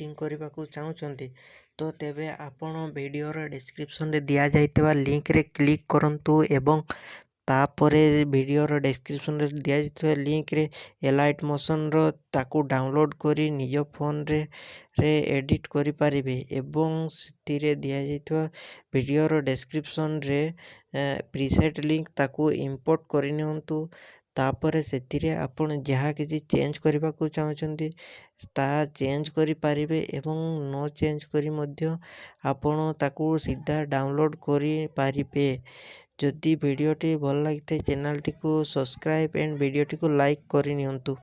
Editing କରିବାକୁ ଚାହୁଁଛନ୍ତି ତ ତେବେ ଆପଣ ଭିଡ଼ିଓର ଡେସ୍କ୍ରିପସନ୍ରେ ଦିଆଯାଇଥିବା ଲିଙ୍କରେ କ୍ଲିକ୍ କରନ୍ତୁ ଏବଂ ତାପରେ ଭିଡ଼ିଓର ଡେସ୍କ୍ରିପସନ୍ରେ ଦିଆଯାଇଥିବା ଲିଙ୍କରେ ଏଲାଇଟ୍ ମୋସନ୍ର ତାକୁ ଡାଉନଲୋଡ଼୍ କରି ନିଜ ଫୋନ୍ରେ ଏଡ଼ିଟ୍ କରିପାରିବେ ଏବଂ ସେଥିରେ ଦିଆଯାଇଥିବା ଭିଡ଼ିଓର ଡେସ୍କ୍ରିପସନ୍ରେ ପ୍ରିସେଟ୍ ଲିଙ୍କ ତାକୁ ଇମ୍ପୋର୍ଟ କରିନିଅନ୍ତୁ। ତାପରେ ସେଥିରେ ଆପଣ ଯାହା କିଛି ଚେଞ୍ଜ କରିବାକୁ ଚାହୁଁଛନ୍ତି ତାହା ଚେଞ୍ଜ କରିପାରିବେ ଏବଂ ନ ଚେଞ୍ଜ କରି ମଧ୍ୟ ଆପଣ ତାକୁ ସିଧା ଡାଉନଲୋଡ଼୍ କରିପାରିବେ। ଯଦି ଭିଡ଼ିଓଟି ଭଲ ଲାଗିଥାଏ ଚ୍ୟାନେଲଟିକୁ ସବସ୍କ୍ରାଇବ୍ ଏଣ୍ଡ ଭିଡ଼ିଓଟିକୁ ଲାଇକ୍ କରିନିଅନ୍ତୁ।